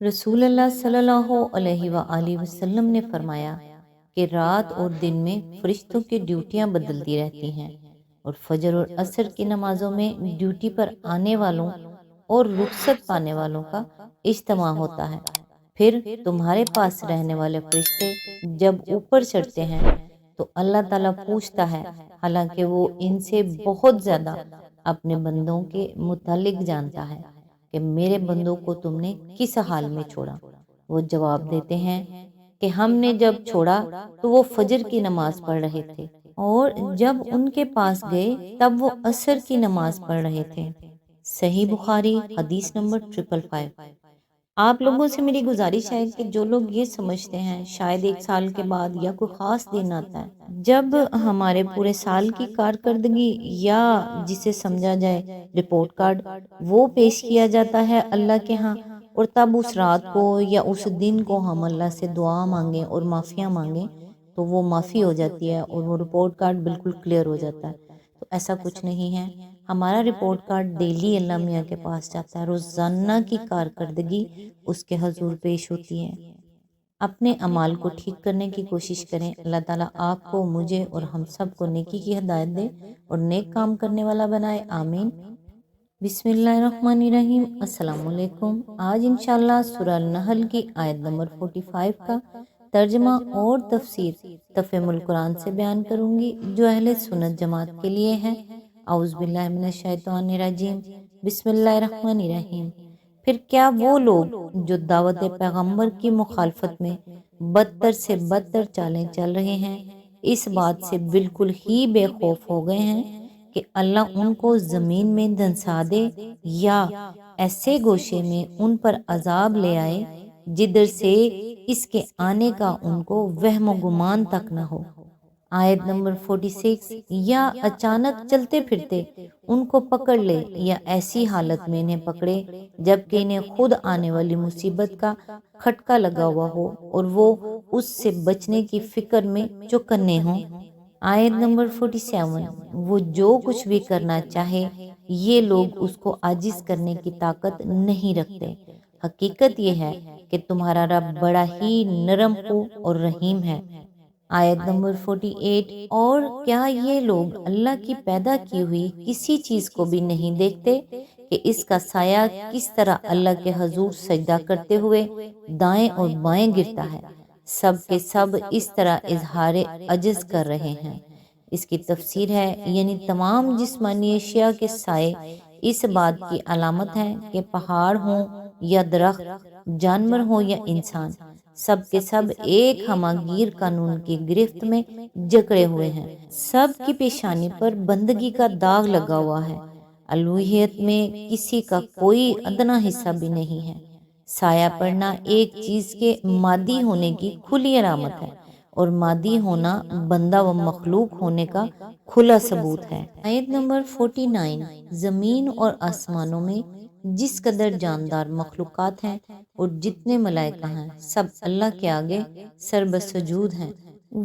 रसूल अल्लाह सल्लल्लाहु अलैहि वआलिहि वसल्लम ने फरमाया कि रात और दिन में फरिश्तों की ड्यूटियां बदलती रहती हैं और फजर और असर की नमाजों में ड्यूटी पर आने वालों और रुखसत पाने वालों का इज्तिमा होता है। फिर तुम्हारे पास रहने वाले फरिश्ते जब ऊपर चढ़ते हैं तो अल्लाह ताला पूछता है, हालांकि वो इनसे बहुत ज़्यादा अपने बंदों के मुतालिक जानता है, कि मेरे बंदों को तुमने किस हाल में छोड़ा। वो जवाब देते हैं कि हमने जब छोड़ा तो वो फजर की नमाज पढ़ रहे थे, और जब उनके पास गए तब वो असर की नमाज पढ़ रहे थे। सही बुखारी हदीस नंबर 555। आप लोगों से मेरी गुजारिश है कि जो लोग ये समझते हैं शायद एक साल के बाद या कोई ख़ास दिन आता है जब हमारे पूरे साल की कारकर्दगी या जिसे समझा जाए रिपोर्ट कार्ड वो पेश किया जाता है अल्लाह के यहाँ, और तब उस रात को या उस दिन को हम अल्लाह से दुआ मांगें और माफ़ियाँ मांगें तो वो माफ़ी हो जाती है और वो रिपोर्ट कार्ड बिल्कुल क्लियर हो जाता है। तो ऐसा कुछ नहीं है। हमारा रिपोर्ट कार्ड डेली अल्लाह मियाँ के पास जाता है, रोज़ाना की कारकर्दगी उसके हजूर पेश होती है। अपने अमाल को ठीक करने की कोशिश करें। अल्लाह ताला आपको, मुझे और हम सब को नेकी की हिदायत दे और नेक काम करने वाला बनाए। आमीन। बिस्मिल्लाहिर्रहमानिर्रहीम। अस्सलाम वालेकुम। आज इंशाल्लाह सूरह नहल की आयत नंबर 45 का तर्जमा और तफसीर तफहीमुल कुरान से बयान करूंगी, जो अहले सुन्नत जमात के लिए है। औज़ु बिल्लाहि मिनश शैतानिर रजीम। बिस्मिल्लाहिर्रहमानिर्रहीम। फिर क्या वो लोग जो दावत पैगंबर की मुखालफत में बदतर से बदतर चालें चल रहे हैं, इस बात से बिल्कुल ही बेखौफ हो गए हैं कि अल्लाह उनको ज़मीन में धंसा दे या ऐसे गोशे में उन पर अजाब ले आए जिधर से इसके आने का उनको वहम गुमान तक न हो। आयत नंबर 46। या अचानक चलते फिरते उनको पकड़ ले या ऐसी हालत में इन्हें पकड़े जबकि इन्हें खुद आने वाली मुसीबत का खटका लगा हुआ हो और वो उससे बचने की फिक्र में चौकन्ने हों। आयत नंबर 47। वो जो कुछ भी करना चाहे ये लोग उसको आजिज करने की ताकत नहीं रखते। हकीकत यह है कि तुम्हारा रब बड़ा ही नरम हो और रहीम है। आयत नंबर 48। और क्या ये लोग अल्लाह की पैदा की हुई किसी चीज को भी नहीं देखते कि इसका साया किस तरह अल्लाह के हजूर सजदा करते हुए दाएं और बाएं गिरता है। सब के सब इस तरह इजहार अजज कर रहे हैं। इसकी तफसीर है, यानी तमाम जिस्मानी अशिया के साए इस बात की अलामत है कि पहाड़ हो या दरख्त, जानवर हो या इंसान, सब के सब एक हमागीर कानून की गिरफ्त में जकड़े हुए हैं। सब की पेशानी पर बंदगी का दाग लगा हुआ है। अलूहियत में किसी का कोई अदना हिस्सा भी नहीं है। साया पड़ना एक चीज के मादी होने की खुली अलामत है और मादी होना बंदा व मखलूक होने का खुला सबूत है। आयत नंबर 49। जमीन और आसमानों में जिस कदर जानदार मखलूकात हैं और जितने मलाइका हैं, सब अल्लाह के आगे सरबसजूद हैं।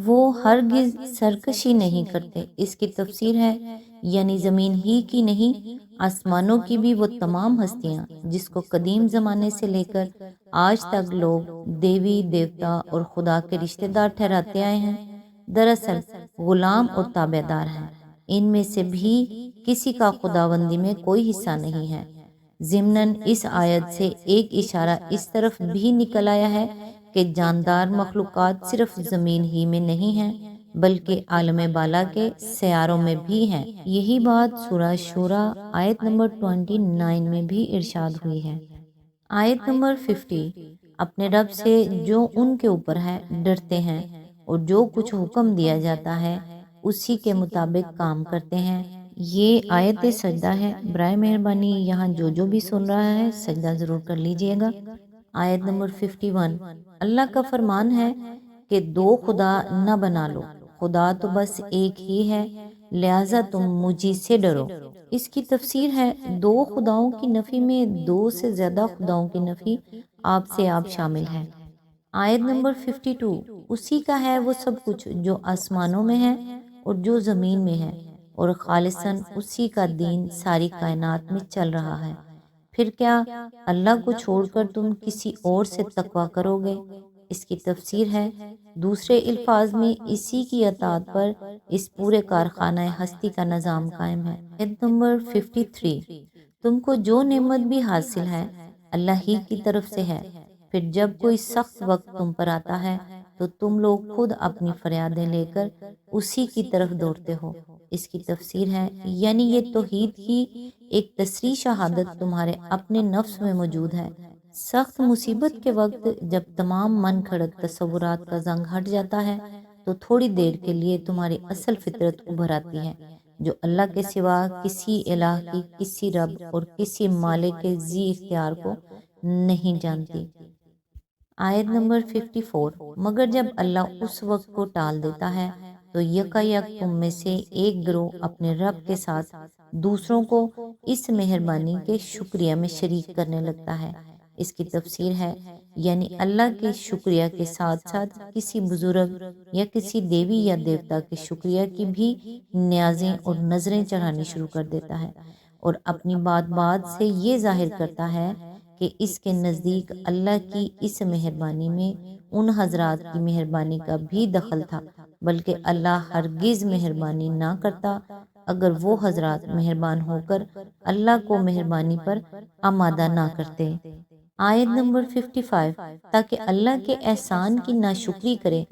वो हरगिज सरकशी नहीं करते। इसकी तफसीर है, यानी जमीन ही की नहीं, आसमानों की भी वो तमाम हस्तियां जिसको कदीम जमाने से लेकर आज तक लोग देवी देवता और खुदा के रिश्तेदार ठहराते आए हैं, दरअसल गुलाम और ताबेदार हैं। इनमें से भी किसी का खुदाबंदी में कोई हिस्सा नहीं है। ज़िम्नन इस आयत से एक इशारा इस तरफ भी निकल आया है कि जानदार मखलूकात सिर्फ ज़मीन ही में नहीं हैं, बल्कि आलम बाला के सयारों में भी हैं। यही बात सूरह शूरा आयत नंबर 29 में भी इरशाद हुई है। आयत नंबर 50। अपने रब से जो उनके ऊपर है डरते हैं और जो कुछ हुक्म दिया जाता है उसी के मुताबिक काम करते हैं। ये आयत सजदा है। बराए मेहरबानी यहाँ जो भी सुन रहा है सजदा ज़रूर कर लीजिएगा। आयत नंबर 51। अल्लाह का फरमान है कि दो खुदा न बना लो, खुदा तो बस एक ही है, लिहाजा तुम मुझी से डरो। इसकी तफसीर है, दो खुदाओं की नफ़ी में दो से ज़्यादा खुदाओं की नफ़ी आपसे आप शामिल है। आयत नंबर 52। उसी का है वो सब कुछ जो आसमानों में है और जो ज़मीन में है, और खालिसन उसी का दीन सारी कायनात में चल रहा है। پھر کیا اللہ کو چھوڑ کر تم کسی اور سے تقویٰ کرو گے؟ اس کی تفسیر ہے، دوسرے الفاظ میں اسی کی اطاعت پر اس پورے کارخانہ ہستی کا نظام قائم ہے۔ آیت نمبر 53، تم کو جو نعمت بھی حاصل ہے اللہ ہی کی طرف سے ہے، پھر جب کوئی سخت وقت تم پر آتا ہے تو تم لوگ خود اپنی فریادیں لے کر اسی کی طرف دوڑتے ہو۔ اس کی تفسیر ہے، یعنی یہ توحید کی ایک تصریح شہادت تمہارے اپنے نفس میں موجود ہے۔ سخت مصیبت کے وقت جب تمام من کھڑک تصورات کا زنگ ہٹ جاتا ہے تو تھوڑی دیر کے لیے تمہاری اصل فطرت ابھر آتی ہے، جو اللہ کے سوا کسی الہ کی، کسی رب اور کسی مالک کے ذی اختیار کو نہیں جانتی۔ آیت نمبر 54، مگر جب اللہ اس وقت کو ٹال دیتا ہے تو یکا یک تم میں سے ایک گروہ اپنے رب کے ساتھ دوسروں کو اس مہربانی کے شکریہ میں شریک کرنے لگتا ہے۔ اس کی تفسیر ہے، یعنی اللہ کے شکریہ کے ساتھ ساتھ کسی بزرگ یا کسی دیوی یا دیوتا کے شکریہ کی بھی نیازیں اور نظریں چڑھانی شروع کر دیتا ہے، اور اپنی بات سے یہ ظاہر کرتا ہے کہ اس کے نزدیک اللہ کی اس مہربانی میں ان حضرات کی مہربانی کا بھی دخل تھا، بلکہ اللہ ہرگز مہربانی نہ کرتا اگر وہ حضرات مہربان ہو کر اللہ کو مہربانی پر آمادہ نہ کرتے۔ آیت نمبر 55، تاکہ اللہ کے احسان کی ناشکری کرے،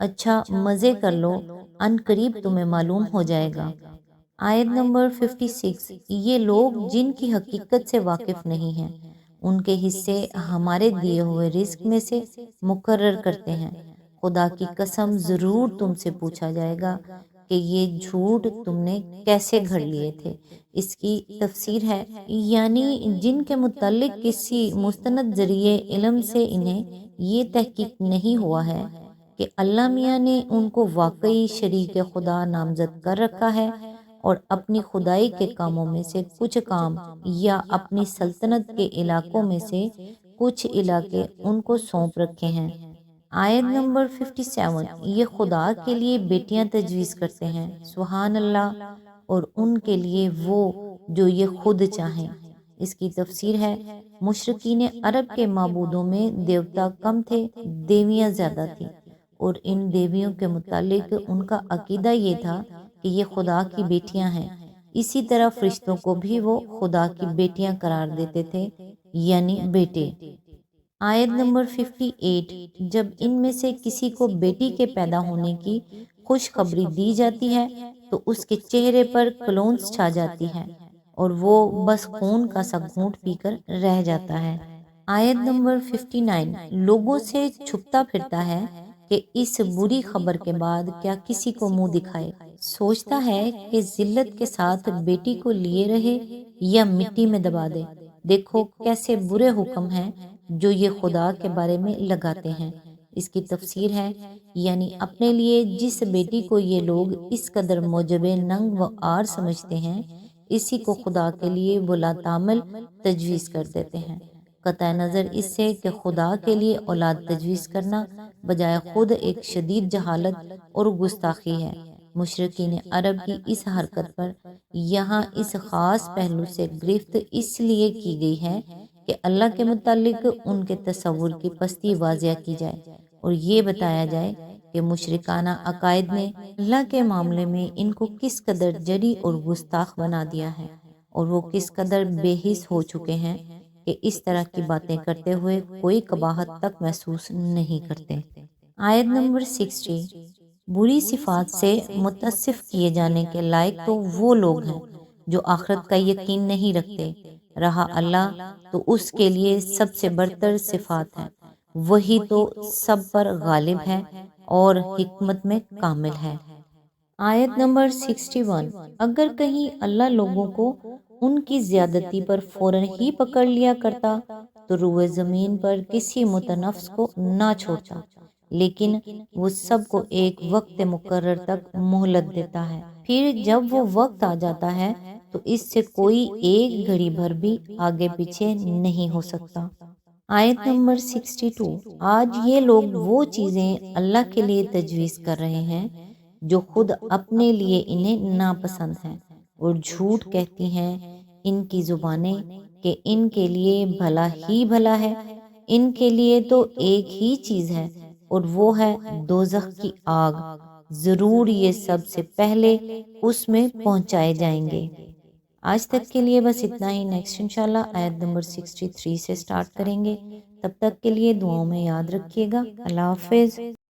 اچھا مزے کر لو، ان قریب تمہیں معلوم ہو جائے گا۔ آیت نمبر 56، یہ لوگ جن کی حقیقت سے واقف نہیں ہیں ان کے حصے ہمارے دیے ہوئے رزق میں سے مقرر کرتے ہیں، خدا کی قسم ضرور تم سے پوچھا جائے گا کہ یہ جھوٹ تم نے کیسے گھڑ لیے تھے۔ اس کی تفسیر ہے، یعنی جن کے متعلق کسی مستند ذریعے علم سے انہیں یہ تحقیق نہیں ہوا ہے کہ اللہ میاں نے ان کو واقعی شریک خدا نامزد کر رکھا ہے اور اپنی خدائی کے کاموں میں سے کچھ کام یا اپنی سلطنت کے علاقوں میں سے کچھ علاقے ان کو سونپ رکھے ہیں۔ آیت نمبر 57، یہ خدا کے لیے بیٹیاں تجویز کرتے ہیں، سبحان اللہ، اور ان کے لیے وہ جو یہ خود چاہیں۔ اس کی تفسیر ہے، مشرکین عرب کے معبودوں میں دیوتا کم تھے، دیویاں زیادہ تھیں، اور ان دیویوں کے متعلق ان کا عقیدہ یہ تھا کہ یہ خدا کی بیٹیاں ہیں۔ اسی طرح فرشتوں کو بھی وہ خدا کی بیٹیاں قرار دیتے تھے، یعنی بیٹے۔ آیت نمبر 58، جب ان میں سے کسی کو بیٹی کے پیدا ہونے کی خوشخبری دی جاتی ہے تو اس کے چہرے پر کلونس چھا جاتی ہے اور وہ بس خون کا سا گھونٹ پی کر رہ جاتا ہے۔ آیت نمبر 59، لوگوں سے چھپتا پھرتا ہے کہ اس بری خبر کے بعد کیا کسی کو منہ دکھائے، سوچتا ہے کہ ذلت کے ساتھ بیٹی کو لیے رہے یا مٹی میں دبا دے۔ دیکھو کیسے برے حکم ہیں جو یہ خدا کے بارے میں لگاتے ہیں۔ اس کی تفسیر ہے، یعنی اپنے لیے جس بیٹی کو یہ لوگ اس قدر موجب ننگ و عار سمجھتے ہیں، اسی کو خدا کے لیے بلا تعمل تجویز کر دیتے ہیں، قطع نظر اس سے کہ خدا کے لیے اولاد تجویز کرنا بجائے خود ایک شدید جہالت اور گستاخی ہے۔ مشرکین عرب کی اس حرکت پر یہاں اس خاص پہلو سے گرفت اس لیے کی گئی ہے کہ اللہ کے متعلق ان کے تصور کی پستی واضح کی جائے اور یہ بتایا جائے کہ مشرکانہ عقائد نے اللہ کے معاملے میں ان کو کس قدر جری اور گستاخ بنا دیا ہے، اور وہ کس قدر بے حس ہو چکے ہیں کہ اس طرح کی باتیں کرتے ہوئے کوئی قباحت تک محسوس نہیں کرتے۔ آیت نمبر 60، بری صفات سے متصف کیے جانے کے لائق تو وہ لوگ ہیں جو آخرت کا یقین نہیں رکھتے، رہا اللہ تو اس کے لیے سب سے برتر صفات ہے، وہی تو سب پر غالب ہے اور حکمت میں کامل ہے۔ آیت نمبر 61، اگر کہیں اللہ لوگوں کو ان کی زیادتی پر فوراً ہی پکڑ لیا کرتا تو روئے زمین پر کسی متنفس کو نہ چھوڑتا، لیکن وہ سب کو ایک وقت مقرر تک مہلت دیتا ہے، پھر جب وہ وقت آ جاتا ہے تو اس سے کوئی ایک گھڑی بھر بھی آگے پیچھے نہیں ہو سکتا۔ آیت نمبر 62، آج یہ لوگ وہ چیزیں اللہ کے لیے تجویز کر رہے ہیں جو خود اپنے لیے انہیں ناپسند ہیں، اور جھوٹ کہتی ہیں ان کی زبانیں کہ ان کے لیے بھلا ہی بھلا ہے، ان کے لیے تو ایک ہی چیز ہے اور وہ ہے دوزخ کی آگ، ضرور یہ سب سے پہلے اس میں پہنچائے جائیں گے۔ آج تک کے لیے بس اتنا ہی، نیکسٹ انشاءاللہ آیت نمبر 63 سے سٹارٹ کریں گے۔ تب تک کے لیے دعاؤں میں یاد رکھیے گا۔ اللہ حافظ۔